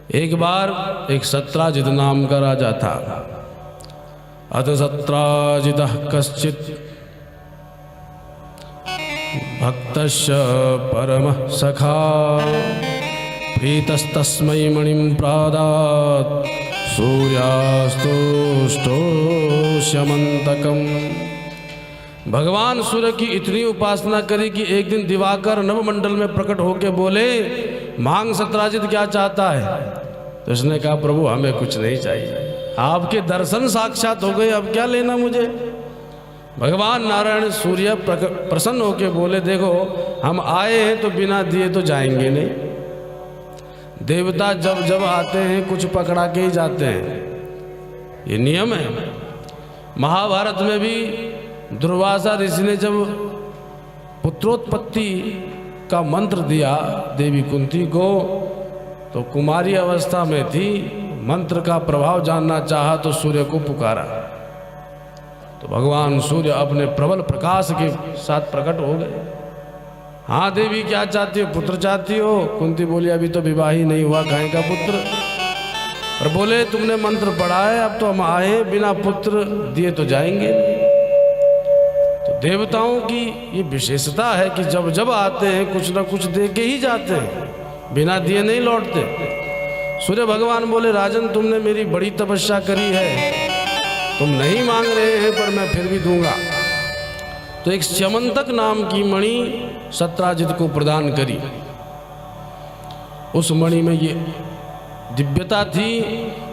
एक बार एक सत्राजित नाम का राजा था। अथ सत्राजितः कश्चित् भक्तस्य परमः सखा प्रीतस्तस्मै मणिं प्रादात् सूर्यास्तुष्टोष्यमन्तकम्। भगवान सूर्य की इतनी उपासना करी कि एक दिन दिवाकर नवमंडल में प्रकट होकर बोले, मांग सत्राजित क्या चाहता है? तो उसने कहा, प्रभु हमें कुछ नहीं चाहिए, आपके दर्शन साक्षात हो गए, अब क्या लेना मुझे। भगवान नारायण सूर्य प्रसन्न होकर बोले, देखो हम आए हैं तो बिना दिए तो जाएंगे नहीं। देवता जब जब आते हैं कुछ पकड़ा के ही जाते हैं, ये नियम है। महाभारत में भी दुर्वासा ऋषि ने जब पुत्रोत्पत्ति का मंत्र दिया देवी कुंती को, तो कुमारी अवस्था में थी, मंत्र का प्रभाव जानना चाहा तो सूर्य को पुकारा, तो भगवान सूर्य अपने प्रबल प्रकाश के साथ प्रकट हो गए। हाँ देवी क्या चाहती हो? पुत्र चाहती हो? कुंती बोली, अभी तो विवाह ही नहीं हुआ, काहे का पुत्र? और बोले, तुमने मंत्र पढ़ा है, अब तो हम आए, बिना पुत्र दिए तो जाएंगे। तो देवताओं की ये विशेषता है कि जब जब आते हैं कुछ ना कुछ दे के ही जाते हैं, बिना दिए नहीं लौटते। सूर्य भगवान बोले, राजन तुमने मेरी बड़ी तपस्या करी है, तुम नहीं मांग रहे हैं पर मैं फिर भी दूंगा। तो एक स्यमंतक नाम की मणि सत्राजित को प्रदान करी। उस मणि में ये दिव्यता थी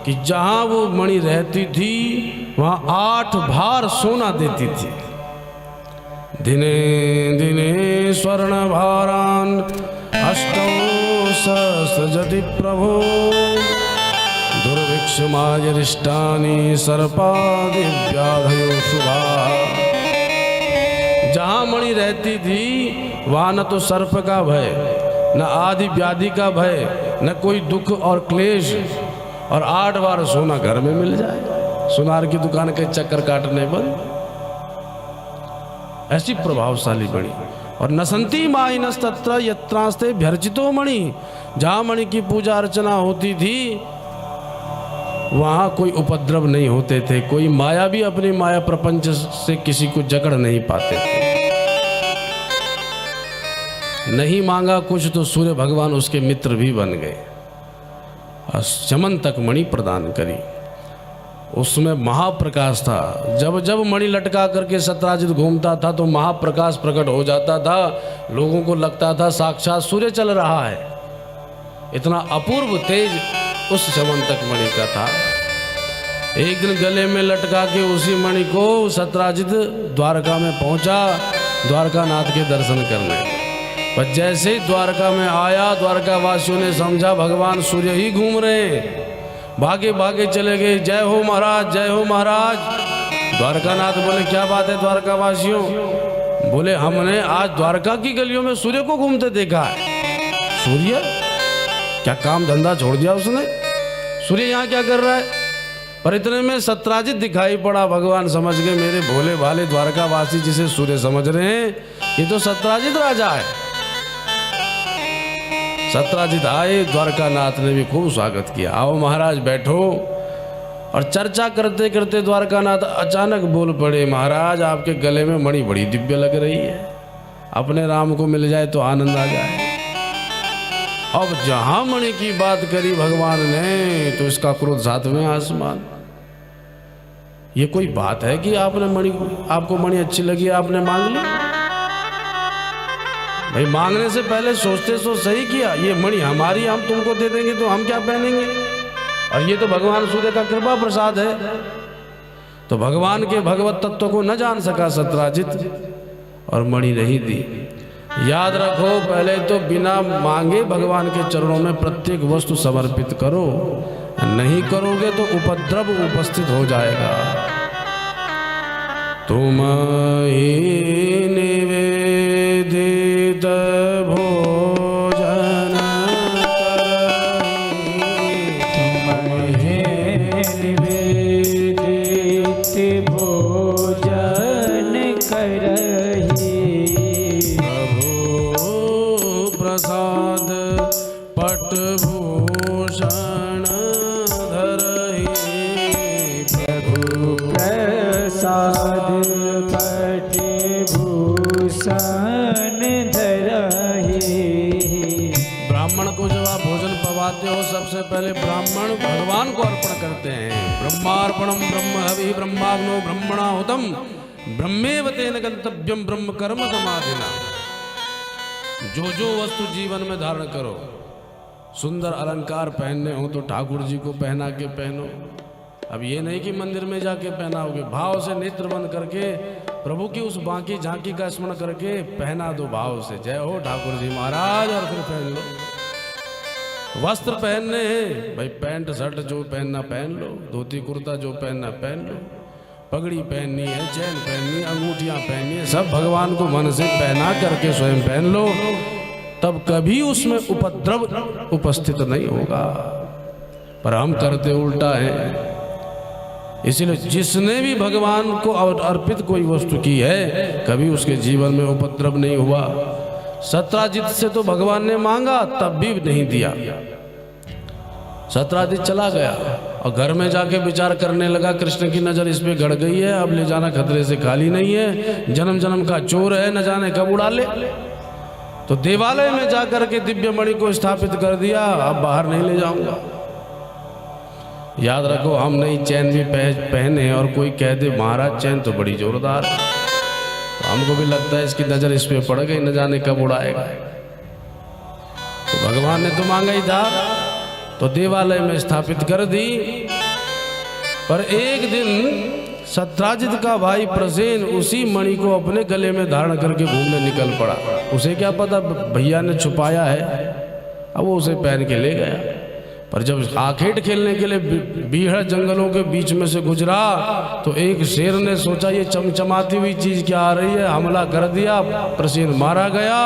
कि जहां वो मणि रहती थी वहां 8 भार सोना देती थी। दिने दिने स्वर्ण भारान अष्टौ सहस्रजति प्रभो दुर्भिक्षमायरिष्टानि सर्पादिव्याधयो शुभा। जहाँ मणि रहती थी वहाँ न तो सर्प का भय, न आदि व्याधि का भय, न कोई दुख और क्लेश, और 8 बार सोना घर में मिल जाए, सुनार की दुकान के चक्कर काटने पर। ऐसी प्रभावशाली मणि। और नसंती माइनस्तत्र यत्रास्ते भ्यर्चितो मणि, जहाँ मणि की पूजा अर्चना होती थी वहाँ कोई उपद्रव नहीं होते थे, कोई माया भी अपनी माया प्रपंच से किसी को जकड़ नहीं पाते थे। नहीं मांगा कुछ तो सूर्य भगवान उसके मित्र भी बन गए और स्यमंतक मणि प्रदान करी। उसमें महाप्रकाश था। जब जब मणि लटका करके सत्राजित घूमता था तो महाप्रकाश प्रकट हो जाता था, लोगों को लगता था साक्षात सूर्य चल रहा है। इतना अपूर्व तेज उस स्यमंतक मणि का था। एक दिन गले में लटका के उसी मणि को सत्राजित द्वारका में पहुंचा द्वारका नाथ के दर्शन करने। पर जैसे ही द्वारका में आया, द्वारका वासियों ने समझा भगवान सूर्य ही घूम रहे हैं, भागे भागे चले गए, जय हो महाराज, जय हो महाराज। द्वारका नाथ बोले, क्या बात है द्वारका वासियों? बोले, हमने आज द्वारका की गलियों में सूर्य को घूमते देखा है। सूर्य? क्या काम धंधा छोड़ दिया उसने? सूर्य यहाँ क्या कर रहा है? पर इतने में सत्राजित दिखाई पड़ा। भगवान समझ गए, मेरे भोले भाले द्वारका वासी जिसे सूर्य समझ रहे हैं, ये तो सत्राजित राजा है। सत्राजित आए, द्वारका नाथ ने भी खूब स्वागत किया। आओ महाराज बैठो। और चर्चा करते करते द्वारका नाथ अचानक बोल पड़े, महाराज आपके गले में मणि बड़ी दिव्य लग रही है, अपने राम को मिल जाए तो आनंद आ जाए। अब जहां मणि की बात करी भगवान ने तो इसका क्रोध 7वें आसमान। ये कोई बात है कि आपको मणि अच्छी लगी, आपने मांग ली? भाई मांगने से पहले सोचते तो सही किया, ये मणि हमारी, हम तुमको दे देंगे तो हम क्या पहनेंगे? और ये तो भगवान सूर्य का कृपा प्रसाद है। तो भगवान के भगवत तत्व को न जान सका सत्राजित और मणि नहीं दी। याद रखो, पहले तो बिना मांगे भगवान के चरणों में प्रत्येक वस्तु समर्पित करो, नहीं करोगे तो उपद्रव उपस्थित हो जाएगा। तुम ही निवेदित भोजन तुम ही निवेदित भोजन करही। प्रभु प्रसाद पटभूषण भोजन पवाते हो सबसे पहले ब्राह्मण भगवान को अर्पण करते हैं। ब्रह्मार्पणम ब्रह्म हवि ब्रह्माग्नो ब्रह्मणाहुतम ब्रह्मेव तेन गंतव्यम ब्रह्म कर्म समाधिना। जो जो वस्तु जीवन में धारण करो, सुंदर अलंकार पहनने हो तो ठाकुर जी को पहना के पहनो। अब ये नहीं कि मंदिर में जाके पहनाओगे, भाव से नेत्र बंद करके प्रभु की उस बांकी झांकी का स्मरण करके पहना दो भाव से, जय हो ठाकुर जी महाराज, और फिर पहन लो। वस्त्र पहनने हैं भाई, पैंट शर्ट जो पहनना पहन लो, धोती कुर्ता जो पहनना पहन लो, पगड़ी पहननी है, चैन पहननी, अंगूठियां पहननी है, सब भगवान को मन से पहना करके स्वयं पहन लो, तब कभी उसमें उपद्रव उपस्थित नहीं होगा। पर हम करते उल्टा है। इसलिए जिसने भी भगवान को अर्पित कोई वस्तु की है, कभी उसके जीवन में उपद्रव नहीं हुआ। सत्राजित से तो भगवान ने मांगा तब भी नहीं दिया। सत्राजित चला गया और घर में जाके विचार करने लगा, कृष्ण की नजर इस पे गड़ गई है, अब ले जाना खतरे से खाली नहीं है, जन्म जन्म का चोर है, न जाने कब उड़ा ले। तो देवालय में जाकर के दिव्य मणि को स्थापित कर दिया, अब बाहर नहीं ले जाऊंगा। याद रखो, हम नहीं चैन भी पहने और कोई कह दे महाराज चैन तो बड़ी जोरदार है, तो हमको भी लगता है इसकी नजर इस पे पड़ गई, न जाने कब उड़ाएगा। तो भगवान ने तो मांगा ही था, तो देवालय में स्थापित कर दी। पर एक दिन सत्राजित का भाई प्रसेन उसी मणि को अपने गले में धारण करके घूमने निकल पड़ा। उसे क्या पता भैया ने छुपाया है, अब वो उसे पहन के ले गया। पर जब आखेट खेलने के लिए बीहड़ जंगलों के बीच में से गुजरा, तो एक शेर ने सोचा ये चमचमाती हुई चीज क्या आ रही है, हमला कर दिया, प्रसेन मारा गया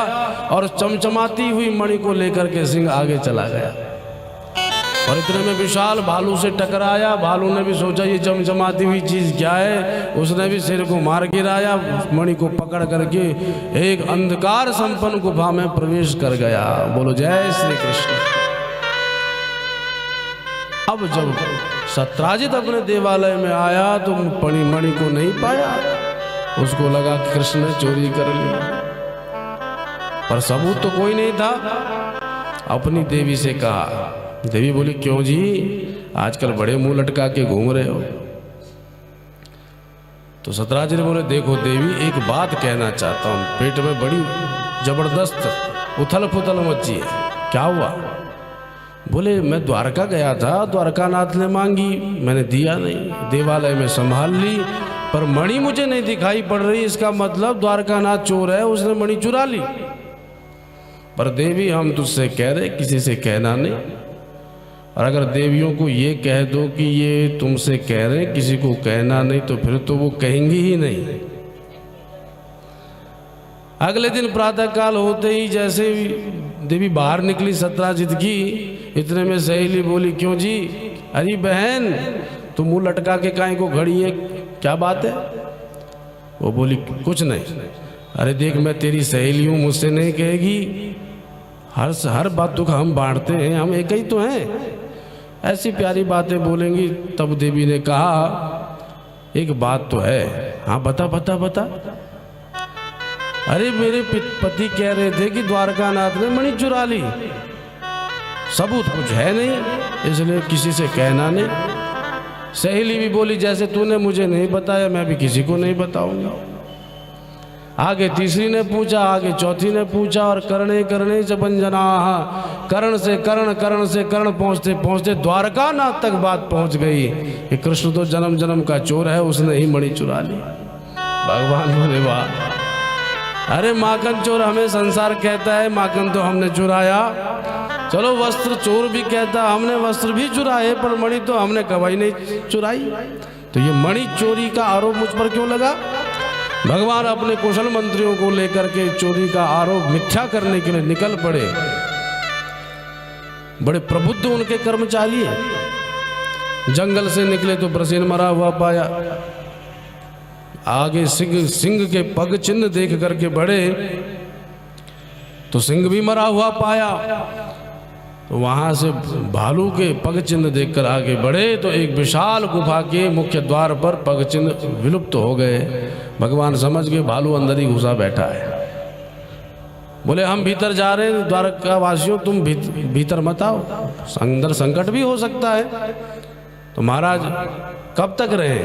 और चमचमाती हुई मणि को लेकर के सिंह आगे चला गया। और इतने में विशाल भालू से टकराया। भालू ने भी सोचा ये चमचमाती हुई चीज क्या है, उसने भी शेर को मार गिराया, मणि को पकड़ करके एक अंधकार संपन्न गुफा में प्रवेश कर गया। बोलो जय श्री कृष्ण। अब जब सत्राजित अपने देवालय में आया तो मणि को नहीं पाया, उसको लगा कि कृष्ण ने चोरी कर ली, पर सबूत तो कोई नहीं था। अपनी देवी से कहा, देवी बोली क्यों जी आजकल बड़े मुंह लटका के घूम रहे हो। तो सत्राजित बोले देखो देवी, एक बात कहना चाहता हूं, पेट में बड़ी जबरदस्त उथल पुथल मची है। क्या हुआ? बोले मैं द्वारका गया था, द्वारकानाथ ने मांगी, मैंने दिया नहीं, देवालय में संभाल ली, पर मणि मुझे नहीं दिखाई पड़ रही, इसका मतलब द्वारकानाथ चोर है, उसने मणि चुरा ली। पर देवी हम तुझसे कह रहे किसी से कहना नहीं, और अगर देवियों को ये कह दो कि ये तुमसे कह रहे किसी को कहना नहीं, तो फिर तो वो कहेंगी ही नहीं। अगले दिन प्रातः काल होते ही जैसे देवी बाहर निकली सत्राजित की, इतने में सहेली बोली क्यों जी, अरे बहन तुम मुंह लटका के काहे को खड़ी है, क्या बात है? वो बोली कुछ नहीं। अरे देख मैं तेरी सहेली हूं, मुझसे नहीं कहेगी, हर बात दुख हम बांटते हैं, हम एक ही तो हैं, ऐसी प्यारी बातें बोलेंगी। तब देवी ने कहा एक बात तो है। हाँ बता बता बता। अरे मेरे पति कह रहे थे कि द्वारकानाथ ने मणि चुरा ली, सबूत कुछ है नहीं, इसलिए किसी से कहना नहीं। सहेली भी बोली जैसे तूने मुझे नहीं बताया, मैं भी किसी को नहीं बताऊंगा। आगे तीसरी ने पूछा, आगे चौथी ने पूछा, और करणे करणे च बंजनाः, कर्ण से कर्ण, कर्ण से कर्ण पहुँचते पहुँचते द्वारकानाथ तक बात पहुँच गई कि कृष्ण तो जन्म जन्म का चोर है, उसने ही मणि चुरा ली। भगवान बोले वाह, अरे माखन चोर हमें संसार कहता है, माखन तो हमने चुराया। चलो वस्त्र चोर भी कहता, हमने वस्त्र भी चुराए, पर मणि तो हमने कभी नहीं चुराई। तो ये मणि चोरी का आरोप मुझ पर क्यों लगा? भगवान अपने कुशल मंत्रियों को लेकर के चोरी का आरोप मिथ्या करने के लिए निकल पड़े। बड़े प्रबुद्ध उनके कर्मचारी हैं। जंगल से निकले तो प्रसेन मरा हुआ पाया, आगे सिंह के पग चिन्ह देख करके बढ़े तो सिंह भी मरा हुआ पाया, तो वहां से भालू के पग चिन्ह देखकर आगे बढ़े तो एक विशाल गुफा के मुख्य द्वार पर पग चिन्ह विलुप्त हो गए। भगवान समझ गए भालू अंदर ही घुसा बैठा है। बोले हम भीतर जा रहे हैं, द्वारका वासियों तुम भीतर मत आओ, अंदर संकट भी हो सकता है। तो महाराज कब तक रहे?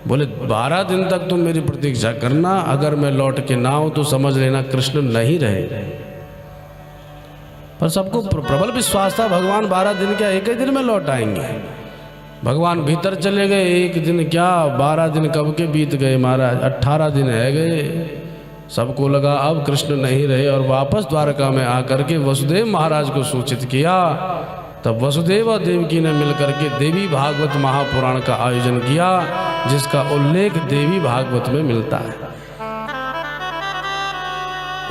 बोले 12 दिन तक तुम मेरी प्रतीक्षा करना, अगर मैं लौट के ना आऊं तो समझ लेना कृष्ण नहीं रहे। पर सबको प्रबल विश्वास था भगवान 12 दिन क्या एक ही दिन में लौट आएंगे। भगवान भीतर चले गए, एक दिन क्या 12 दिन कब के बीत गए महाराज, 18 दिन है गए। सबको लगा अब कृष्ण नहीं रहे और वापस द्वारका में आकर के वसुदेव महाराज को सूचित किया। तब वसुदेव और देवकी ने मिलकर के देवी भागवत महापुराण का आयोजन किया, जिसका उल्लेख देवी भागवत में मिलता है।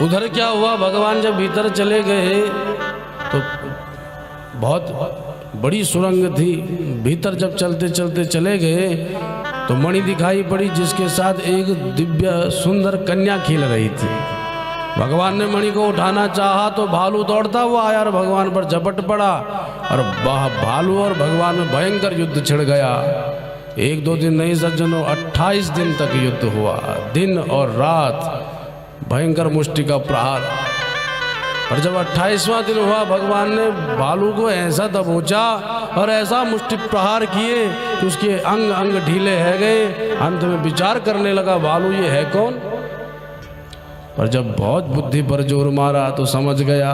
उधर क्या हुआ, भगवान जब भीतर चले गए तो बहुत बड़ी सुरंग थी, भीतर जब चलते चलते चले गए तो मणि दिखाई पड़ी, जिसके साथ एक दिव्य सुंदर कन्या खेल रही थी। भगवान ने मणि को उठाना चाहा तो भालू दौड़ता हुआ आया और भगवान पर झपट पड़ा और भालू और भगवान में भयंकर युद्ध छिड़ गया। 1-2 दिन नहीं सज्जनों, 28 दिन तक युद्ध हुआ, दिन और रात भयंकर मुष्टि का प्रहार। और जब 28वां दिन हुआ, भगवान ने भालू को ऐसा दबोचा और ऐसा मुष्टि प्रहार किए कि उसके अंग अंग ढीले है गए। अंत में विचार करने लगा भालू ये है कौन। और जब बहुत बुद्धि पर जोर मारा तो समझ गया